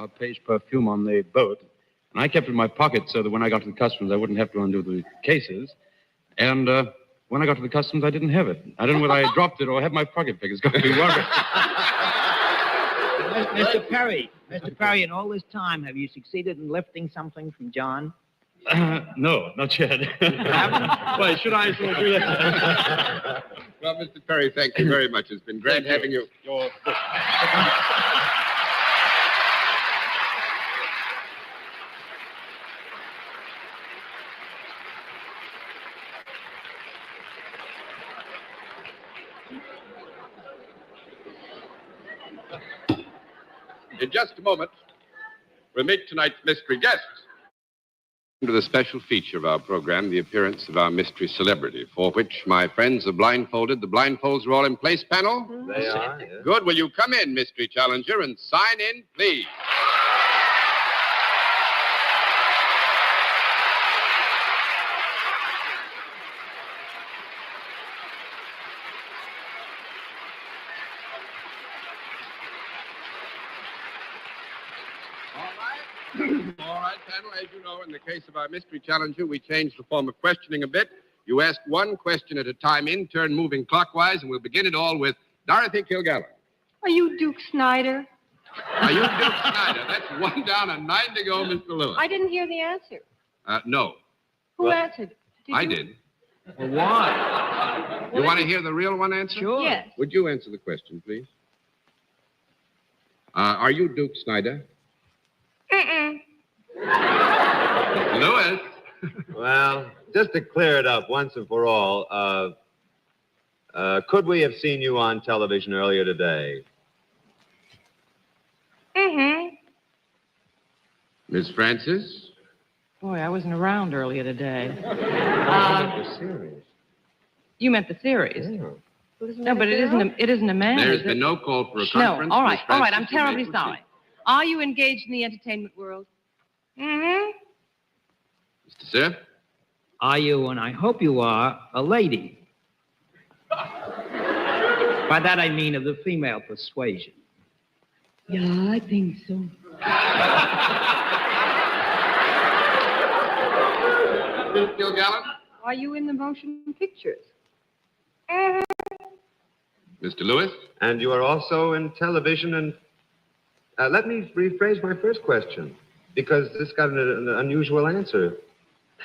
Page perfume on the boat. And I kept it in my pocket so that when I got to the customs, I wouldn't have to undo the cases. And when I got to the customs, I didn't have it. I don't know whether I dropped it or had my pocket pick. It's going to be worried. Mr. Perry, in all this time, have you succeeded in lifting something from John? No, not yet. Why, should I still do that? Well, Mr. Perry, thank you very much. It's been great having you. Your book. In just a moment, we'll meet tonight's mystery guests. To the special feature of our program, the appearance of our mystery celebrity, for which my friends are blindfolded. The blindfolds are all in place, panel? They are, yes. Good. Will you come in, mystery challenger, and sign in, please? All right, panel, as you know, in the case of our mystery challenger, we changed the form of questioning a bit. You ask one question at a time in turn, moving clockwise, and we'll begin it all with Dorothy Kilgallen. Are you Duke Snyder? Are you Duke Snyder? That's 1 down and 9 to go, Mr. Lewis. I didn't hear the answer. No. Who answered? I did. Well, why? You want to hear the real one answer? Sure. Yes. Would you answer the question, please? Are you Duke Snyder? Mm-mm. Lewis. Well, just to clear it up once and for all, could we have seen you on television earlier today? Mm-hmm. Miss Francis? Boy, I wasn't around earlier today. The series. You meant the series. Yeah. No, but it isn't a man. There's is been it? no call for a No. conference. All Miss right. Francis, I'm you terribly may sorry. proceed. Are you engaged in the entertainment world? Mm-hmm. Mr. Sir? Are you, and I hope you are, a lady? By that I mean of the female persuasion. Yeah, I think so. Miss Kilgallen? Are you in the motion pictures? Mr. Lewis? And you are also in television and... let me rephrase my first question, because this got an unusual answer.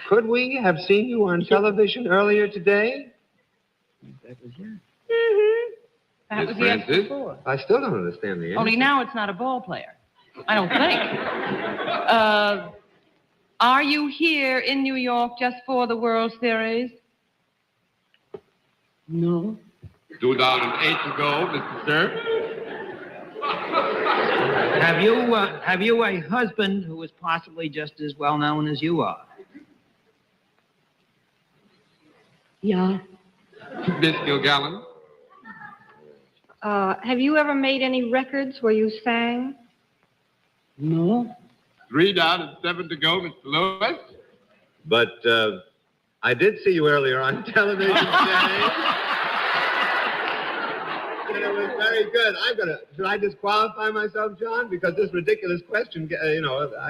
Could we have seen you on television earlier today? That was it. Mm-hmm. That Miss was the answer Francis? before. I still don't understand the answer. Only now it's not a ball player. I don't think. Are you here in New York just for the World Series? No. 2 down and 8 to go, Mr. Sir. Have you a husband who is possibly just as well known as you are? Yeah. Miss Kilgallen? Have you ever made any records where you sang? No. 3 down and 7 to go, Mr. Lewis. But I did see you earlier on television today. And it was very good. Should I disqualify myself, John? Because this ridiculous question, I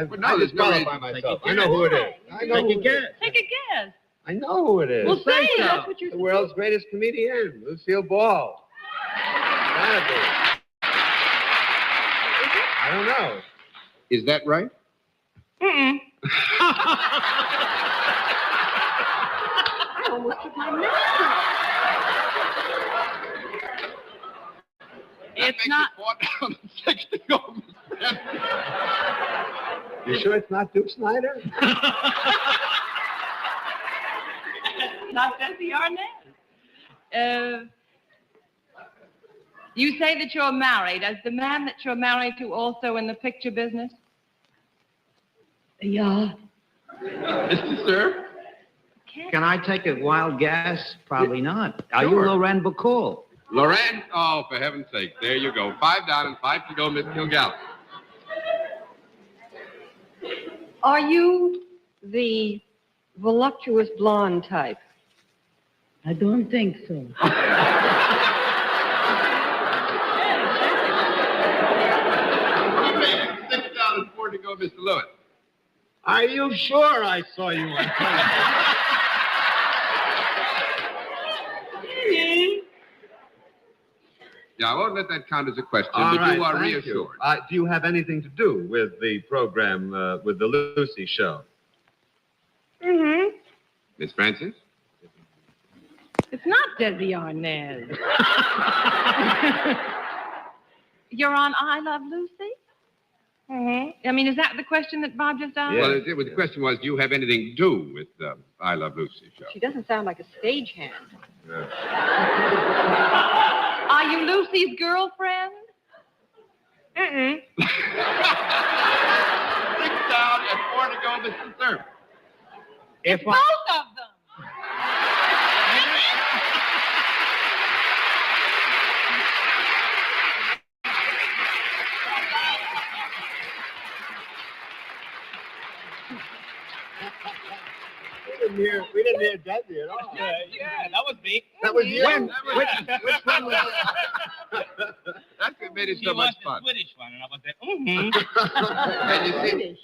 Well, no, there's no disqualify reason. myself. I know who it is. I know Take who a it guess. is. Take a guess. I know who it is. Well, say so. That's what you're The world's greatest comedian, Lucille Ball. Gotta be. I don't know. Is that right? Mm-mm. I almost took my mask It's not. 4 down and 6 to go, Mr. Francis. You sure it's not Duke Snyder? Not Bessie Arnett. You say that you're married. Is the man that you're married to also in the picture business? Yeah. Mr. Sir? Can I take a wild guess? Probably not. Are you Sure. Loren Bacall? Lorraine? Oh, for heaven's sake. There you go. 5 down and 5 to go, Miss Kilgallen. Are you the voluptuous blonde type? I don't think so. about Mr. Lewis? Are you sure I saw you on television? Yeah, I won't let that count as a question, All but right, you are thank reassured. You. Do you have anything to do with the program, with the Lucy show? Mm-hmm. Miss Francis? It's not Desi Arnaz. You're on I Love Lucy? Mm-hmm. I mean, is that the question that Bob just asked? Well, the question was, do you have anything to do with the I Love Lucy show? She doesn't sound like a stagehand. Are you Lucy's girlfriend? Mm-mm. 6 down and 4 to go, Mr. Thurman. If Both of them. We didn't hear Desi at all. Yeah, that was me. That was you. which one was That's what made it She so was much the fun. Swedish one, and I was there, And you see,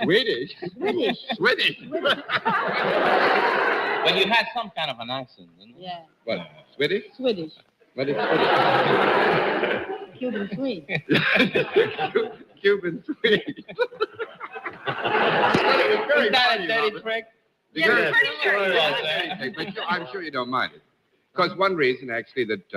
Swedish? Swedish. But you had some kind of an accent, didn't you? Yeah, What, Swedish? Swedish. What is Swedish? Cuban Swede. Cuban Swede. Is that a dirty trick? Yeah, Because- pretty sure he was. Hey, but I'm sure you don't mind it. Because one reason, actually, that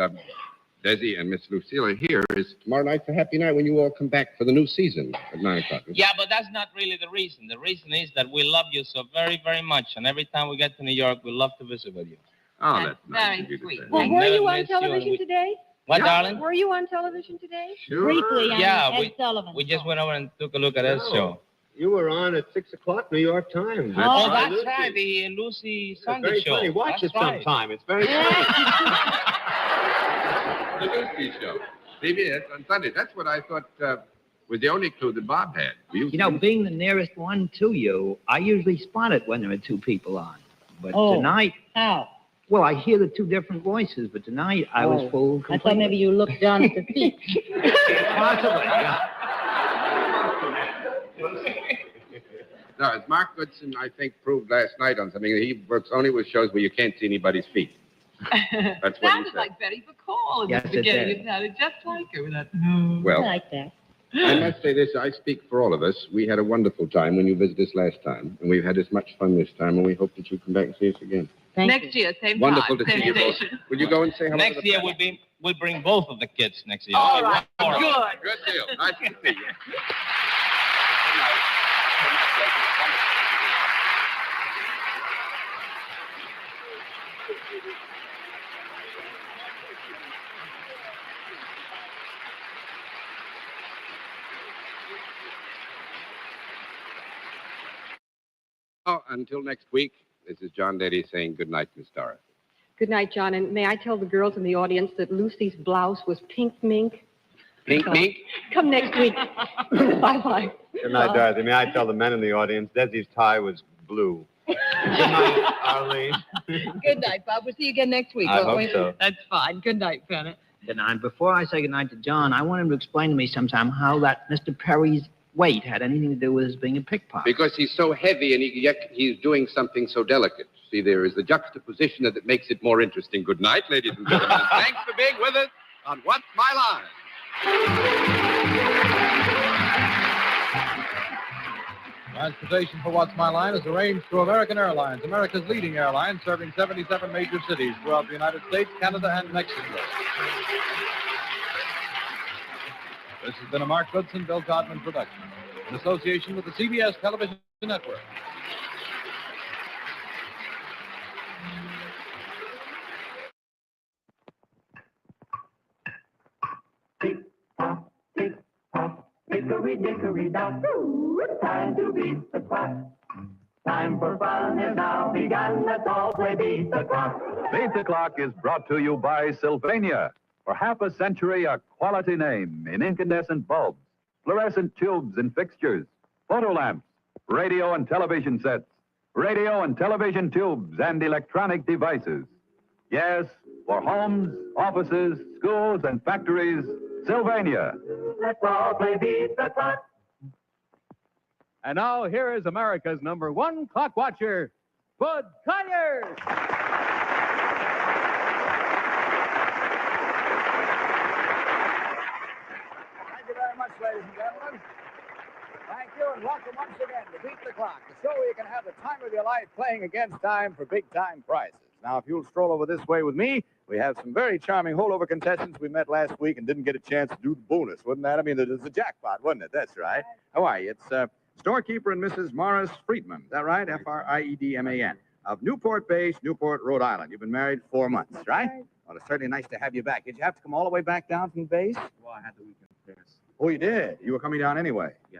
Desi and Miss Lucille are here is tomorrow night's a happy night when you all come back for the new season at 9 o'clock. Yeah, but that's not really the reason. The reason is that we love you so very, very much, and every time we get to New York, we love to visit with you. Oh, That's that's nice very of you to sweet. say. Well, I were never you on miss you, and television we- today? What, Yeah. darling? Were you on television today? Sure. Briefly on Yeah, Ed we- Sullivan. We just went over and took a look at Ed's No. show. You were on at 6 o'clock, New York Times. Oh, right, that's Lucy. right, the Lucy It's Sunday very show. funny. Watch That's it right. sometime. It's very funny. The Lucy show. CBS on Sunday. That's what I thought was the only clue that Bob had. You know, being the nearest one to you, I usually spot it when there are two people on. But Oh. tonight, How? well, I hear the two different voices, but tonight I was fooled I completely. thought maybe you looked down at the feet. Possibly, yeah. No, as Mark Goodson, I think, proved last night on something, he works only with shows where you can't see anybody's feet. That's what he Sounded said. like Betty McCall in Yes, the it beginning. did. It sounded just like her with that. I Well, like that. I must say this, I speak for all of us. We had a wonderful time when you visited us last time, and we've had as much fun this time, and we hope that you come back and see us again. Thank Next you. year, same Wonderful time, to see same you both. station. Will you go and say hello to Next the year, press? we'll bring both of the kids next year. All right, All right. good. Good deal. Nice to see you. Good night. Good night, Jesse. Oh, until next week, this is John Daly saying good night, Miss Dorothy. Good night, John. And may I tell the girls in the audience that Lucy's blouse was pink mink? Pink Mink? Come next week. Bye-bye. Good night, Dorothy. May I tell the men in the audience, Desi's tie was blue. Good night, Arlene. Good night, Bob. We'll see you again next week. I won't hope we? so. That's fine. Good night, Bennett. Good night. Before I say goodnight to John, I want him to explain to me sometime how that Mr. Perry's weight had anything to do with his being a pickpocket. Because he's so heavy and yet he's doing something so delicate. See, there is the juxtaposition that makes it more interesting. Good night, ladies and gentlemen. And thanks for being with us on What's My Line? Transportation for What's My Line is arranged through American Airlines, America's leading airline, serving 77 major cities throughout the United States, Canada, and Mexico. This has been a Mark Goodson, Bill Godman production, in association with the CBS Television Network. Hickory dickory dock, time to beat the clock. Time for fun is now begun. Let's all play beat the clock. Beat the Clock is brought to you by Sylvania. For half a century, a quality name in incandescent bulbs, fluorescent tubes and fixtures, photo lamps, radio and television sets, radio and television tubes, and electronic devices. Yes, for homes, offices, schools, and factories, Sylvania. Let's all play beat the clock. And now here is America's #1 clock watcher, Bud Conyers. Thank you very much, ladies and gentlemen. Thank you, and welcome once again to Beat the Clock, the show where you can have the time of your life playing against time for big-time prizes. Now, if you'll stroll over this way with me, we have some very charming holdover contestants we met last week and didn't get a chance to do the bonus, wasn't that? I mean, it was a jackpot, wasn't it? That's right. How are you? It's storekeeper and Mrs. Morris Friedman. Is that right? Friedman, of Newport Base, Newport, Rhode Island. You've been married 4 months, right? Well, it's certainly nice to have you back. Did you have to come all the way back down from the base? Well, I had the weekend pass. Oh, you did? You were coming down anyway? Yeah.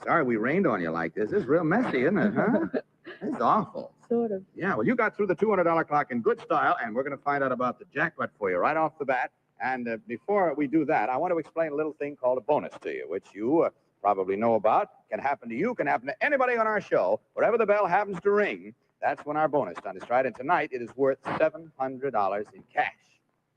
Sorry we rained on you like this. This is real messy, isn't it, huh? It's awful. Sort of. Yeah, well, you got through the $200 clock in good style, and we're going to find out about the jackpot for you right off the bat. And before we do that, I want to explain a little thing called a bonus to you, which you probably know about. Can happen to you, can happen to anybody on our show. Wherever the bell happens to ring, that's when our bonus done is right. And tonight, it is worth $700 in cash.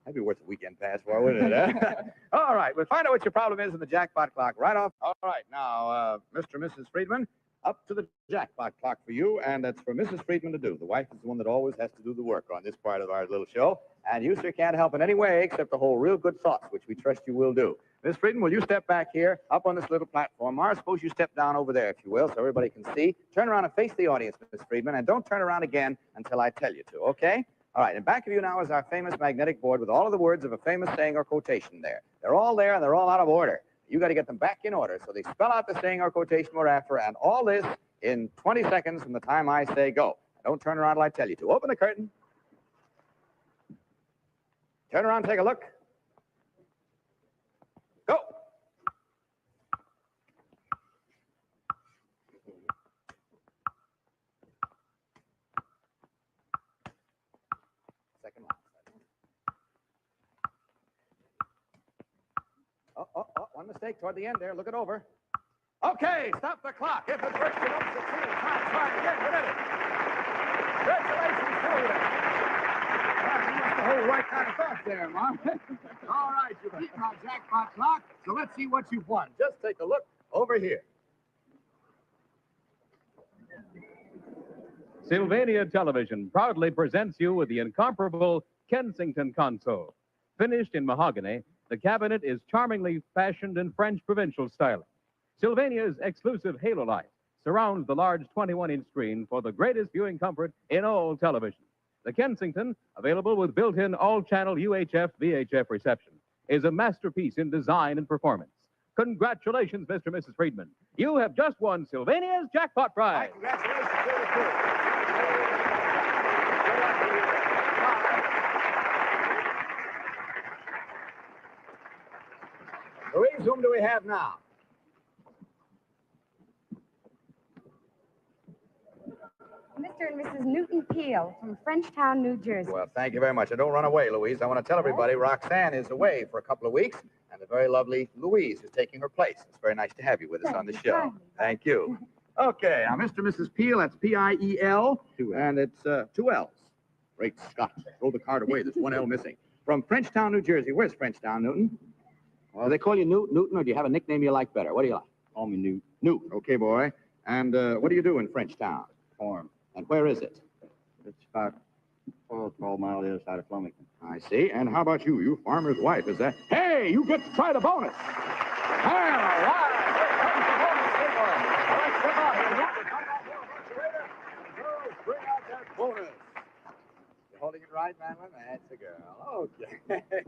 That'd be worth a weekend pass for, wouldn't it? Huh? All right, we'll find out what your problem is in the jackpot clock right off. All right, now, Mr. and Mrs. Friedman, up to the jackpot clock for you, and that's for Mrs. Friedman to do. The wife is the one that always has to do the work on this part of our little show, and you, sir, can't help in any way except to hold real good thoughts, which we trust you will do. Miss Friedman, will you step back here, up on this little platform? Mara, suppose you step down over there, if you will, so everybody can see. Turn around and face the audience, Miss Friedman, and don't turn around again until I tell you to, okay? All right, in back of you now is our famous magnetic board with all of the words of a famous saying or quotation there. They're all there, and they're all out of order. You got to get them back in order so they spell out the saying or quotation we're after, and all this in 20 seconds from the time I say go. Don't turn around till I tell you to. Open the curtain. Turn around, take a look. Go. Second one. Oh, one mistake toward the end there. Look it over. Okay, stop the clock. If it works, you don't succeed. Try again. You did it. Congratulations to you. Well, you must have whole right kind of thought there, Mom. All right, you've beaten our jackpot clock, so let's see what you've won. Just take a look over here. Sylvania Television proudly presents you with the incomparable Kensington console. Finished in mahogany, the cabinet is charmingly fashioned in French provincial styling. Sylvania's exclusive halo light surrounds the large 21-inch screen for the greatest viewing comfort in all television. The Kensington, available with built-in all-channel UHF VHF reception, is a masterpiece in design and performance. Congratulations, Mr. and Mrs. Friedman. You have just won Sylvania's jackpot prize. Congratulations to you, too. Louise, whom do we have now? Mr. and Mrs. Newton Peel from Frenchtown, New Jersey. Well, thank you very much. And don't run away, Louise. I want to tell everybody Roxanne is away for a couple of weeks, and the very lovely Louise is taking her place. It's very nice to have you with us on the show. Thank you. Okay, now, Mr. and Mrs. Peel, that's P-I-E-L, and it's 2 L's. Great Scott. Throw the card away. There's 1 L missing. From Frenchtown, New Jersey. Where's Frenchtown, Newton? Well, they call you Newton, or do you have a nickname you like better? What do you like? Call me Newt. Newt. Okay, boy. And what do you do in Frenchtown? Farm. And where is it? It's about 12 miles the other side of Flemington. I see. And how about you? You farmer's wife, is that? Hey, you get to try the bonus. All right. Here comes the bonus signal. Let's come out here. Come out here, refrigerator. Girls, bring out that bonus. You holding it right, Madeline? That's a girl. Okay.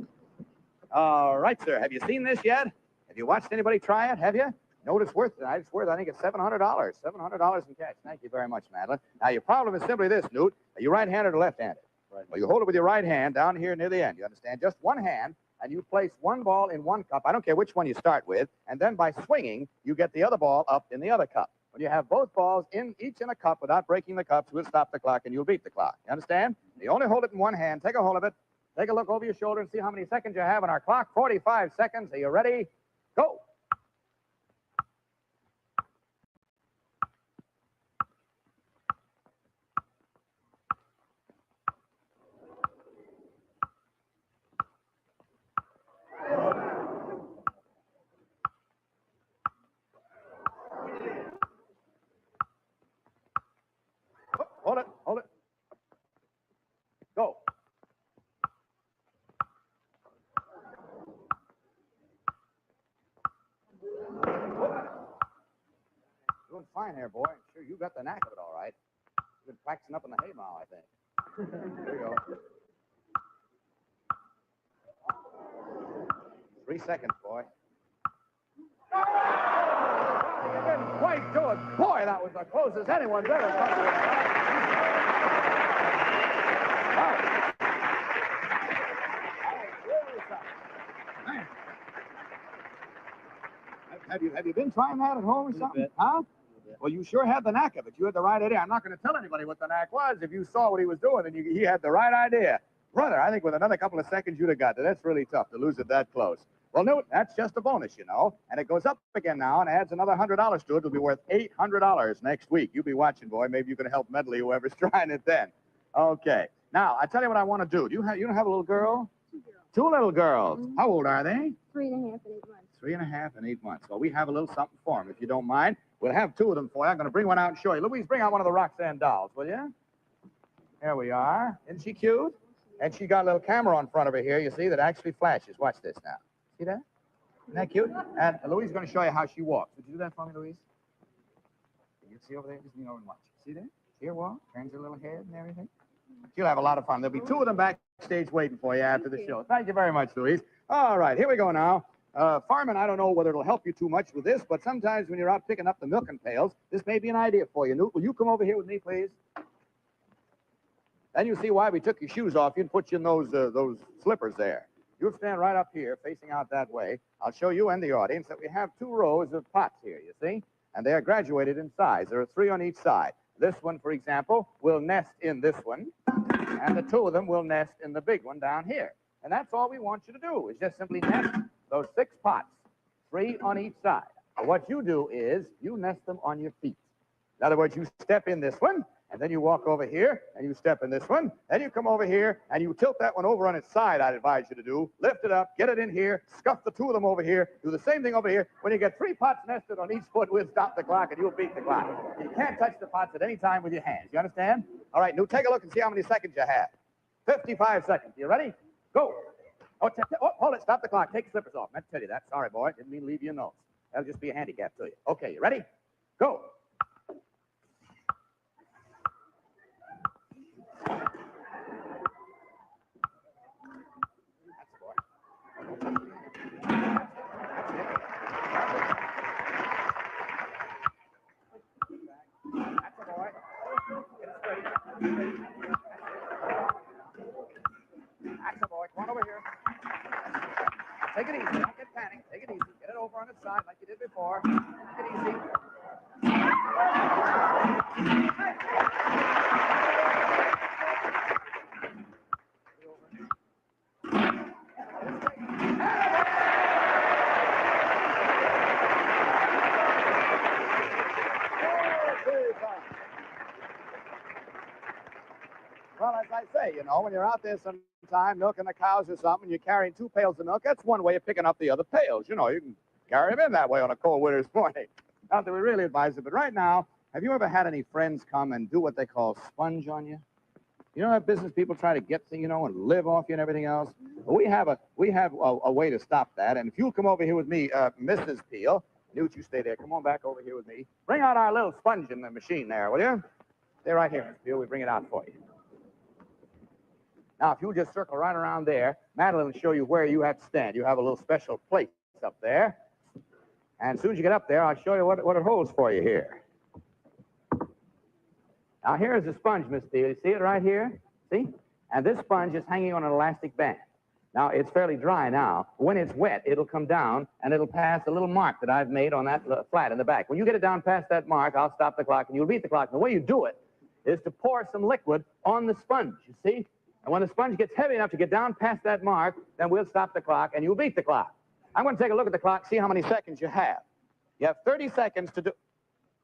All right, sir. Have you seen this yet? Have you watched anybody try it? Have you? No, what it's worth tonight. It's worth, I think, it's $700. $700 in cash. Thank you very much, Madeline. Now, your problem is simply this, Newt. Are you right-handed or left-handed? Right. Well, you hold it with your right hand down here near the end. You understand? Just one hand, and you place one ball in one cup. I don't care which one you start with. And then by swinging, you get the other ball up in the other cup. When you have both balls each in a cup without breaking the cups, we'll stop the clock and you'll beat the clock. You understand? You only hold it in one hand. Take a hold of it. Take a look over your shoulder and see how many seconds you have on our clock. 45 seconds. Are you ready? Go. fine here, boy. Sure, you got the knack of it all right. You've been practicing up in the haymow, I think. There you go. 3 seconds, boy. You didn't quite do it. Boy, that was the closest anyone's ever come to it. Have you been trying that at home or something? Huh? Well, you sure had the knack of it. You had the right idea. I'm not going to tell anybody what the knack was. If you saw what he was doing, then he had the right idea. Brother, I think with another couple of seconds, you'd have got it. That's really tough to lose it that close. Well, Newt, that's just a bonus, you know. And it goes up again now and adds another $100 to it. It'll be worth $800 next week. You be watching, boy. Maybe you can help medley whoever's trying it then. Okay. Now, I tell you what I want to do. You don't have a little girl? 2 little girls. Mm-hmm. How old are they? 3.5 and 8 months. 3.5 and 8 months. Well, we have a little something for them, if you don't mind. We'll have 2 of them for you. I'm going to bring one out and show you. Louise, bring out one of the Roxanne dolls, will you? There we are. Isn't she cute? And she got a little camera on front of her here, you see, that actually flashes. Watch this now. See that? Isn't that cute? And Louise is going to show you how she walks. Would you do that for me, Louise? You see over there? Just lean over and watch. See there? See her walk? Turns her little head and everything. She'll have a lot of fun. There'll be 2 of them backstage waiting for you after the show. Thank you very much, Louise. All right, here we go now. Farman, I don't know whether it'll help you too much with this, but sometimes when you're out picking up the milking pails, this may be an idea for you. Newt, will you come over here with me, please? Then you see why we took your shoes off you and put you in those slippers there. You'll stand right up here, facing out that way. I'll show you and the audience that we have 2 rows of pots here, you see? And they are graduated in size. There are 3 on each side. This one, for example, will nest in this one, and the 2 of them will nest in the big one down here. And that's all we want you to do, is just simply nest those 6 pots, 3 on each side. And what you do is you nest them on your feet. In other words, you step in this one, and then you walk over here, and you step in this one, then you come over here, and you tilt that one over on its side, I'd advise you to do. Lift it up, get it in here, scuff the 2 of them over here, do the same thing over here. When you get 3 pots nested on each foot, we'll stop the clock, and you'll beat the clock. You can't touch the pots at any time with your hands. You understand? All right, Newt, take a look and see how many seconds you have. 55 seconds. You ready? Go. Oh, hold it. Stop the clock. Take your slippers off. I meant to tell you that. Sorry, boy. Didn't mean to leave you a note. That'll just be a handicap to you. Okay, you ready? Go. That's a boy. Come on over here. Take it easy. Don't get panicked. Take it easy. Get it over on its side like you did before. Take it easy. Well, as I say, you know, when you're out there sometime milking the cows or something, you're carrying 2 pails of milk, that's one way of picking up the other pails. You know, you can carry them in that way on a cold winter's morning. Not that we really advise it, but right now, have you ever had any friends come and do what they call sponge on you? You know that business people try to get, you know, and live off you and everything else? Well, we have a way to stop that, and if you'll come over here with me, Mrs. Peel, Newt, you stay there. Come on back over here with me. Bring out our little sponge in the machine there, will you? Stay right here, Miss Peel. We bring it out for you. Now, if you'll just circle right around there, Madeline will show you where you have to stand. You have a little special place up there. And as soon as you get up there, I'll show you what it holds for you here. Now, here's the sponge, Miss Steele. You see it right here? See? And this sponge is hanging on an elastic band. Now, it's fairly dry now. When it's wet, it'll come down, and it'll pass a little mark that I've made on that flat in the back. When you get it down past that mark, I'll stop the clock, and you'll beat the clock. And the way you do it is to pour some liquid on the sponge, you see? And when the sponge gets heavy enough to get down past that mark, then we'll stop the clock, and you'll beat the clock. I'm going to take a look at the clock, see how many seconds you have. You have 30 seconds to do...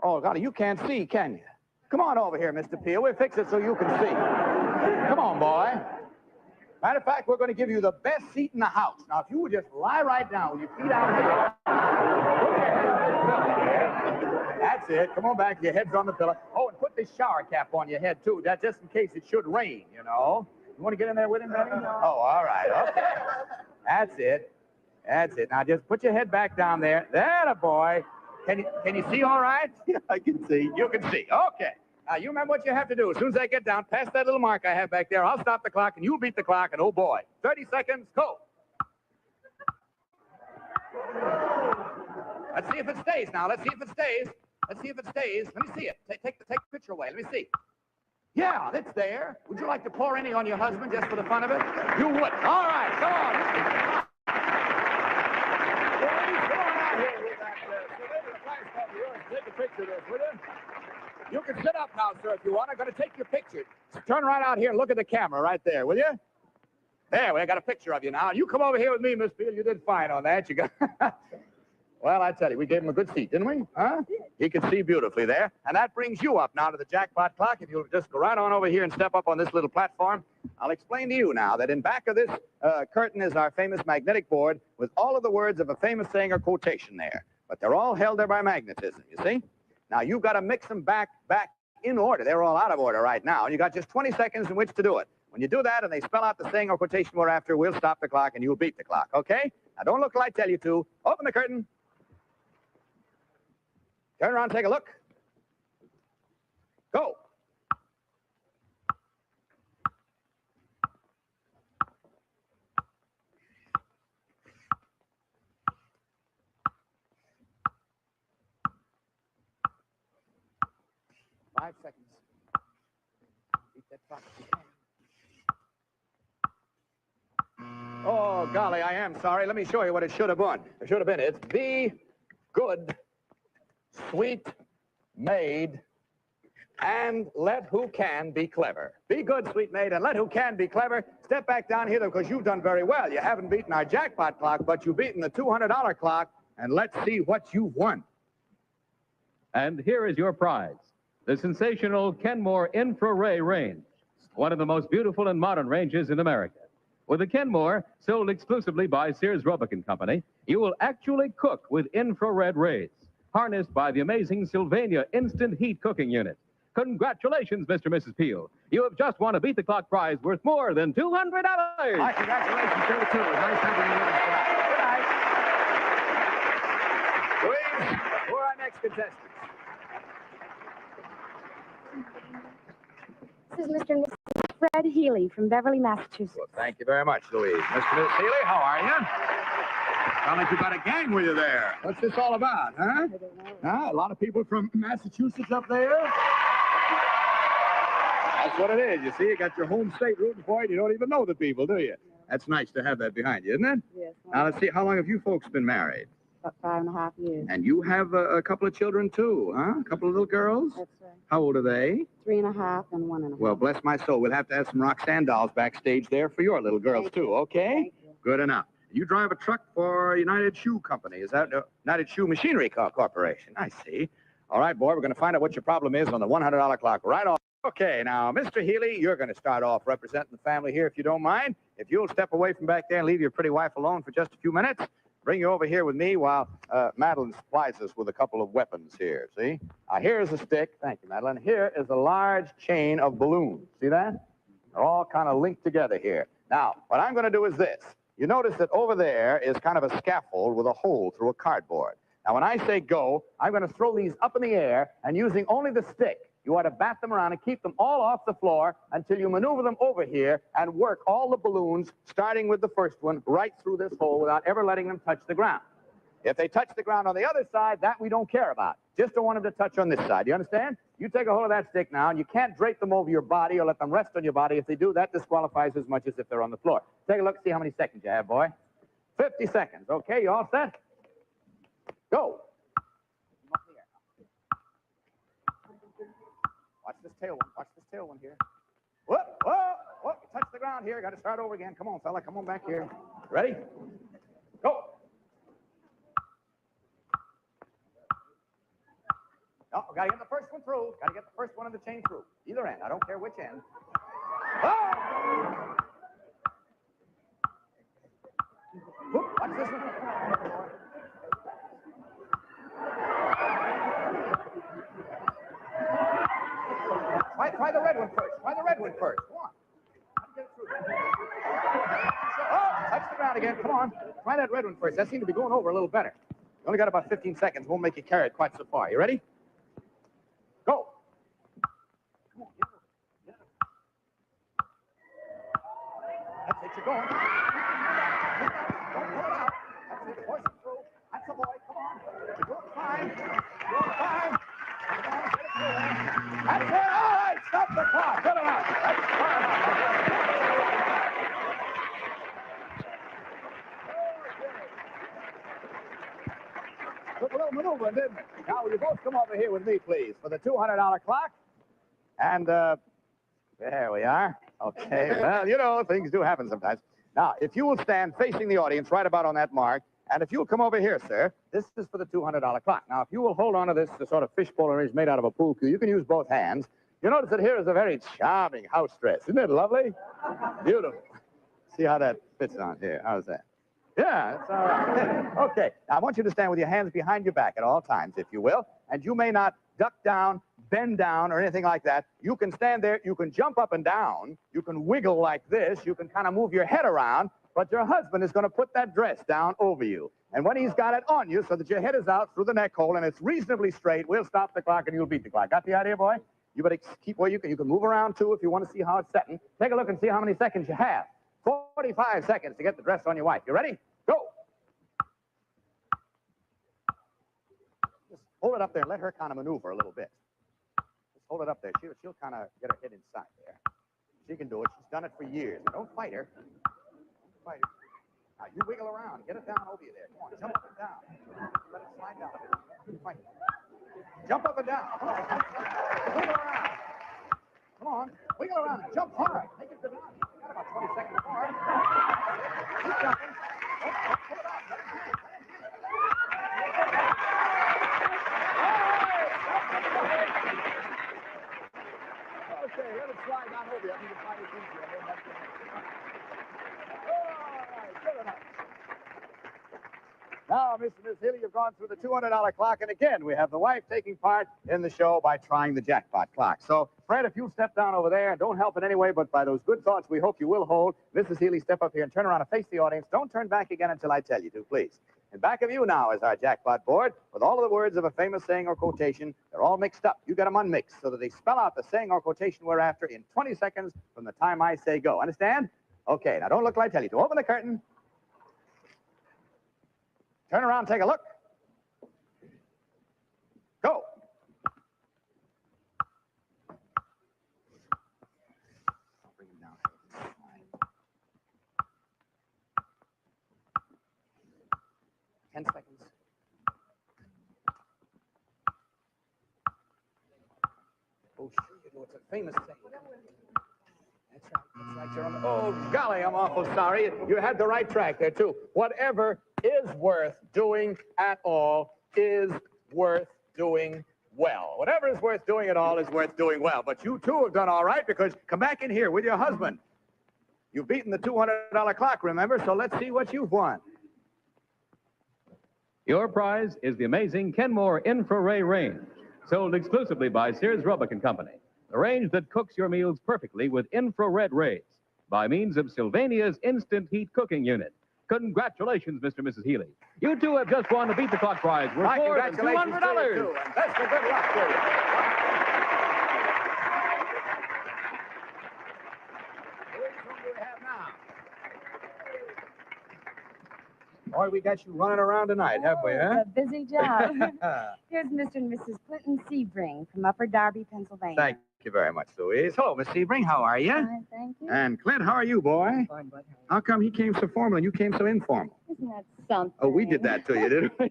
Oh, golly, you can't see, can you? Come on over here, Mr. Peel. We'll fix it so you can see. Come on, boy. Matter of fact, we're going to give you the best seat in the house. Now, if you would just lie right down with your feet out here. That's it. Come on back. Your head's on the pillow. Oh, and put this shower cap on your head, too. That's just in case it should rain, you know. You want to get in there with him, Benny? Oh, all right. Okay. That's it. That's it. Now, just put your head back down there. There, boy. Can you see all right? I can see. You can see. Okay. Now, you remember what you have to do. As soon as I get down, past that little mark I have back there, I'll stop the clock, and you'll beat the clock, and oh, boy. 30 seconds, go. Let's see if it stays now. Let's see if it stays. Let's see if it stays. Let me see it. Take the picture away. Let me see. Yeah, it's there. Would you like to pour any on your husband just for the fun of it? You would. All right, come on. Boys, come on out here with that. The flash cup of yours. Take a picture of this, will you? You can sit up now, sir, if you want. I'm going to take your picture. Turn right out here and look at the camera right there, will you? There, we got a picture of you now. You come over here with me, Miss Field. You did fine on that. You got... Well, I tell you, we gave him a good seat, didn't we? Huh? He can see beautifully there. And that brings you up now to the jackpot clock. If you'll just go right on over here and step up on this little platform, I'll explain to you now that in back of this curtain is our famous magnetic board with all of the words of a famous saying or quotation there. But they're all held there by magnetism, you see? Now, you've got to mix them back in order. They're all out of order right now. And you got just 20 seconds in which to do it. When you do that and they spell out the saying or quotation we're after, we'll stop the clock and you'll beat the clock, okay? Now, don't look till I tell you to. Open the curtain. Turn around, take a look. Go. Five seconds. Beat that clock. Oh, golly, I am sorry. Let me show you what it should have been. It should have been. It's be good, sweet, maid, and let who can be clever. Be good, sweet maid, and let who can be clever. Step back down here, because you've done very well. You haven't beaten our jackpot clock, but you've beaten the $200 clock, and let's see what you've won. And here is your prize, the sensational Kenmore infrared range, one of the most beautiful and modern ranges in America. With the Kenmore, sold exclusively by Sears Roebuck & Company, you will actually cook with infrared rays, harnessed by the amazing Sylvania Instant Heat Cooking Unit. Congratulations, Mr. and Mrs. Peel. You have just won a Beat the Clock prize worth more than $200. My congratulations to you, too. It was nice having you with us tonight. Good night. Louise, who are our next contestants? This is Mr. and Mrs. Fred Healy from Beverly, Massachusetts. Well, thank you very much, Louise. Mr. and Mrs. Healy, how are you? Sound like you got a gang with you there. What's this all about, huh? I don't know. Huh? A lot of people from Massachusetts up there? That's what it is. You see, you got your home state rooting for it. You don't even know the people, do you? That's nice to have that behind you, isn't it? Yes. Now, let's see. How long have you folks been married? About 5.5 years. And you have a couple of children, too, huh? A couple of little girls? That's right. How old are they? 3.5 and 1.5. Well, bless my soul. We'll have to have some Roxanne dolls backstage there for your little girls, too, okay? Thank you. Good enough. You drive a truck for United Shoe Company. Is that United Shoe Machinery Corporation? I see. All right, boy, we're going to find out what your problem is on the $100 clock right off. Okay, now, Mr. Healy, you're going to start off representing the family here, if you don't mind. If you'll step away from back there and leave your pretty wife alone for just a few minutes, bring you over here with me while Madeline supplies us with a couple of weapons here, see? Now, here's a stick. Thank you, Madeline. Here is a large chain of balloons. See that? They're all kind of linked together here. Now, what I'm going to do is this. You notice that over there is kind of a scaffold with a hole through a cardboard. Now, when I say go, I'm going to throw these up in the air, and using only the stick, you ought to bat them around and keep them all off the floor until you maneuver them over here and work all the balloons, starting with the first one, right through this hole without ever letting them touch the ground. If they touch the ground on the other side, that we don't care about. Just don't want them to touch on this side. You understand? You take a hold of that stick now, and you can't drape them over your body or let them rest on your body. If they do, that disqualifies as much as if they're on the floor. Take a look, see how many seconds you have, boy. 50 seconds. Okay, you all set? Go. Watch this tail one. Watch this tail one here. Whoop, whoa, whoop. Touch the ground here. Got to start over again. Come on, fella. Come on back here. Ready? Go. No, got to get the first one through. Got to get the first one of the chain through. Either end. I don't care which end. Oh! Whoop, watch this one. Try the red one first. Try the red one first. Come on. Get it through. Oh, touch the ground again. Come on. Try that red one first. That seemed to be going over a little better. You only got about 15 seconds. Won't make you carry it quite so far. You ready? Go. Come on, get it. Get it. That's it. You're going. Don't pull it out. That's it. Force it through. That's the boy. Come on. You're doing fine. You're doing fine. Come on, get it through there. That's it. All right. Stop the clock. Get it out. That's far enough. Took a little maneuvering, didn't it? Now, will you both come over here with me, please, for the $200 clock? And, there we are. Okay, well, you know, things do happen sometimes. Now, if you will stand facing the audience right about on that mark, and if you'll come over here, sir, this is for the $200 clock. Now, if you will hold on to this sort of fishbowl arrangement made out of a pool cue, you can use both hands. You notice that here is a very charming house dress. Isn't it lovely? Beautiful. See how that fits on here. How's that? Yeah, it's all right. Okay, now I want you to stand with your hands behind your back at all times, if you will, and you may not duck down, bend down, or anything like that. You can stand there, you can jump up and down, you can wiggle like this, you can kind of move your head around, but your husband is going to put that dress down over you. And when he's got it on you so that your head is out through the neck hole and it's reasonably straight, we'll stop the clock and you'll beat the clock. Got the idea, boy? You better keep where you can. You can move around, too, if you want to see how it's setting. Take a look and see how many seconds you have. 45 seconds to get the dress on your wife. You ready? Go. Just hold it up there and let her kind of maneuver a little bit. Just hold it up there. She'll kind of get her head inside there. She can do it. She's done it for years. Don't fight her. Don't fight her. Now, you wiggle around. Get it down over you there. Come on, jump up and down. Let it slide down a bit. Fight. Jump up and down. Come on. Wiggle around. Come on. Wiggle around and jump hard. Make it to the line. Got about 20 seconds more. Keep jumping. Pull it out. Okay, let it slide down over you. I think it's mighty easier. All right, good enough. Now, Mr. and Miss Healy, you've gone through the $200 clock, and again, we have the wife taking part in the show by trying the jackpot clock. So, Fred, if you'll step down over there and don't help in any way, but by those good thoughts we hope you will hold, Mrs. Healy, step up here and turn around and face the audience. Don't turn back again until I tell you to, please. And back of you now is our jackpot board with all of the words of a famous saying or quotation. They're all mixed up. You got them unmixed so that they spell out the saying or quotation we're after in 20 seconds from the time I say go. Understand? Okay, now don't look till I tell you to. Open the curtain. Turn around, take a look. Go. I'll bring him down. 10 seconds. Oh, sure you do. It's a famous saying. That's right, Jerome. Oh, golly, I'm awful sorry. You had the right track there, too. Whatever is worth doing at all is worth doing well. Whatever is worth doing at all is worth doing well. But you, too, have done all right because come back in here with your husband. You've beaten the $200 clock, remember? So let's see what you've won. Your prize is the amazing Kenmore Infrared Range, sold exclusively by Sears Roebuck & Company. The range that cooks your meals perfectly with infrared rays by means of Sylvania's instant heat cooking unit. Congratulations, Mr. and Mrs. Healy. You two have just won the Beat the Clock prize worth more than $200. To you, too, and best of good luck to you. Who do we have now? Boy, we got you running around tonight, haven't we, huh? A busy job. Here's Mr. and Mrs. Clinton Sebring from Upper Darby, Pennsylvania. Thank you very much, Louise. Hello, Miss Sebring. How are you? Fine, thank you. And Clint, how are you, boy? Fine, bud. How come he came so formal and you came so informal? Isn't that something? Oh, we did that to you, didn't we?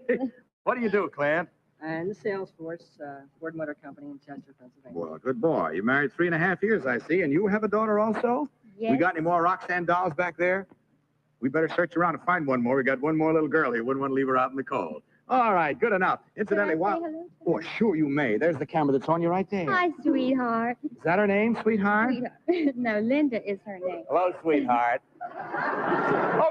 What do you do, Clint? And the sales force, Ford Motor Company in Chester, Pennsylvania. Well, good boy. You married 3.5 years, I see, and you have a daughter also? Yes. We got any more Roxanne dolls back there? We better search around and find one more. We got one more little girl here. Wouldn't want to leave her out in the cold. All right, good enough. Incidentally, Can I say hello? Oh, sure you may. There's the camera that's on you right there. Hi, sweetheart. Is that her name, sweetheart? Sweetheart. No, Linda is her name. Hello, sweetheart.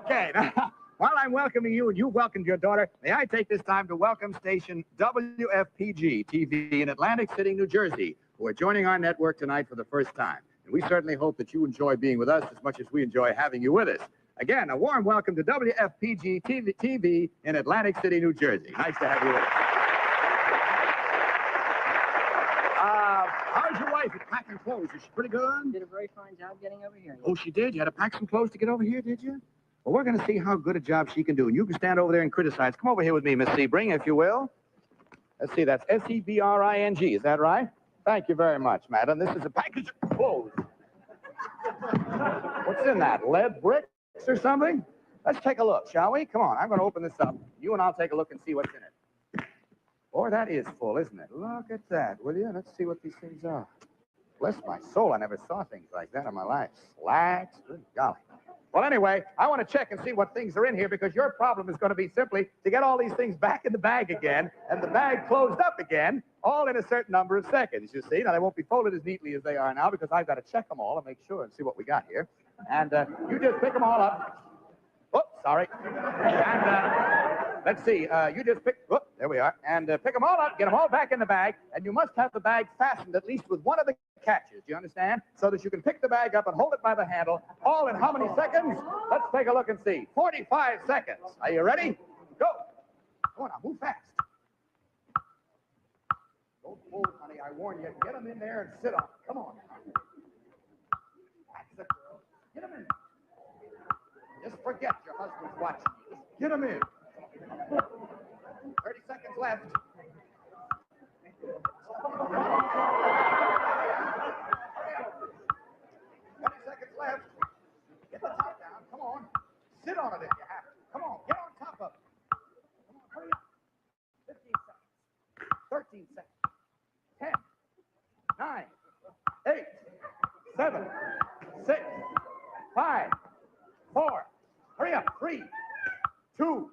Okay, now, while I'm welcoming you and you welcomed your daughter, may I take this time to welcome station WFPG TV in Atlantic City, New Jersey, who are joining our network tonight for the first time. And we certainly hope that you enjoy being with us as much as we enjoy having you with us. Again, a warm welcome to WFPG TV in Atlantic City, New Jersey. Nice to have you with us. How's your wife at packing clothes? Is she pretty good? Did a very fine job getting over here. Oh, she did? You had to pack some clothes to get over here, did you? Well, we're going to see how good a job she can do. And you can stand over there and criticize. Come over here with me, Miss Sebring, if you will. Let's see, that's S-E-B-R-I-N-G. Is that right? Thank you very much, madam. This is a package of clothes. What's in that? Lead bricks or something? Let's take a look, shall we? Come on, I'm going to open this up. You and I'll take a look and see what's in it. Boy, that is full, isn't it? Look at that, will you? Let's see what these things are. Bless my soul, I never saw things like that in my life. Slacks, good golly. Well, anyway, I want to check and see what things are in here because your problem is going to be simply to get all these things back in the bag again and the bag closed up again, all in a certain number of seconds, you see. Now, they won't be folded as neatly as they are now because I've got to check them all and make sure and see what we got here. And you just pick them all up. Oops, sorry. And let's see, you just pick, whoop, there we are. And pick them all up, get them all back in the bag, and you must have the bag fastened at least with one of the catches, do you understand? So that you can pick the bag up and hold it by the handle, all in how many seconds? Let's take a look and see. 45 seconds. Are you ready? Go. Come on now, move fast. Don't fold, honey, I warn you. Get them in there and sit on it. Come on. That's it, girl. Get them in. Just forget your husband's watching you. Just get them in. 30 seconds left. 30 seconds left. Get the top down. Come on. Sit on it if you have to. Come on. Get on top of it. Come on. Hurry up. 15 seconds. 13 seconds. 10. 9. 8. 7. 6. 5. 4. Hurry up. 3. 2.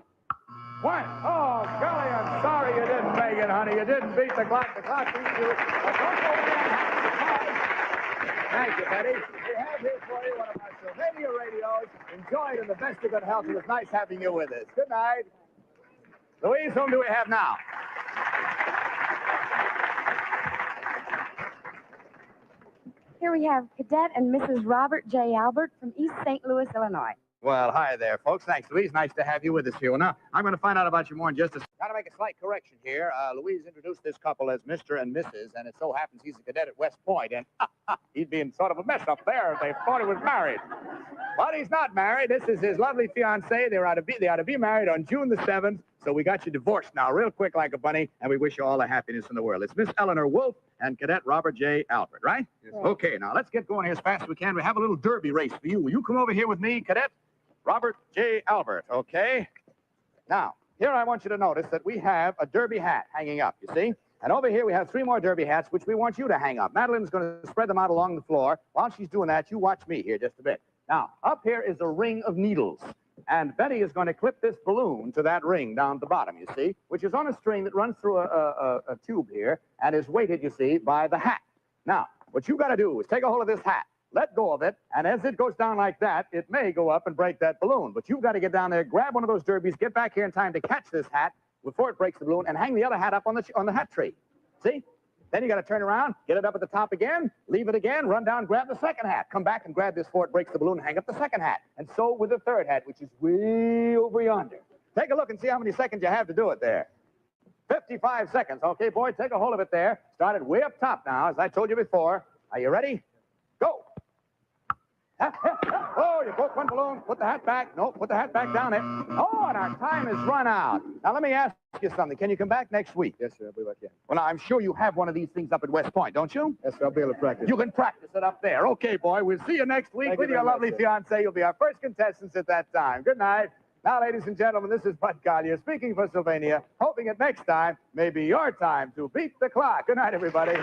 1. Oh, golly, I'm sorry you didn't make it, honey. You didn't beat the clock. The clock beat you. But don't go there and have a surprise. Thank you, Betty. We have here for you one of our Sylvania radios. Enjoy it in the best of good health. It was nice having you with us. Good night. Louise, whom do we have now? Here we have Cadet and Mrs. Robert J. Albert from East St. Louis, Illinois. Well, hi there, folks. Thanks, Louise. Nice to have you with us here. Well, now, I'm going to find out about you more in just a second. Got to make a slight correction here. Louise introduced this couple as Mr. and Mrs., and it so happens he's a cadet at West Point, and he'd be in sort of a mess up there if they thought he was married. But he's not married. This is his lovely fiancée. They ought to be married on June the 7th, so we got you divorced now real quick like a bunny, and we wish you all the happiness in the world. It's Miss Eleanor Wolf and Cadet Robert J. Albert, right? Yes. Okay, now let's get going here as fast as we can. We have a little derby race for you. Will you come over here with me, Cadet Robert J. Albert, okay? Now, here I want you to notice that we have a derby hat hanging up, you see? And over here we have 3 more derby hats, which we want you to hang up. Madeline's going to spread them out along the floor. While she's doing that, you watch me here just a bit. Now, up here is a ring of needles. And Betty is going to clip this balloon to that ring down at the bottom, you see, which is on a string that runs through a tube here and is weighted, you see, by the hat. Now, what you've got to do is take a hold of this hat. Let go of it, and as it goes down like that, it may go up and break that balloon. But you've got to get down there, grab one of those derbies, get back here in time to catch this hat before it breaks the balloon, and hang the other hat up on the hat tree. See? Then you got to turn around, get it up at the top again, leave it again, run down, grab the second hat. Come back and grab this before it breaks the balloon, hang up the second hat. And so with the third hat, which is way over yonder. Take a look and see how many seconds you have to do it there. 55 seconds. Okay, boy, take a hold of it there. Start it way up top now, as I told you before. Are you ready? Go. Oh, you broke one balloon. Put the hat back. No, put the hat back down there. Oh, and our time has run out. Now, let me ask you something. Can you come back next week? Yes, sir. I believe I can. Well, now, I'm sure you have one of these things up at West Point, don't you? Yes, sir. I'll be able to practice. You can practice it up there. Okay, boy. We'll see you next week with your lovely fiancée. You'll be our first contestants at that time. Good night. Now, ladies and gentlemen, this is Bud Collier speaking for Sylvania, hoping that next time may be your time to beat the clock. Good night, everybody.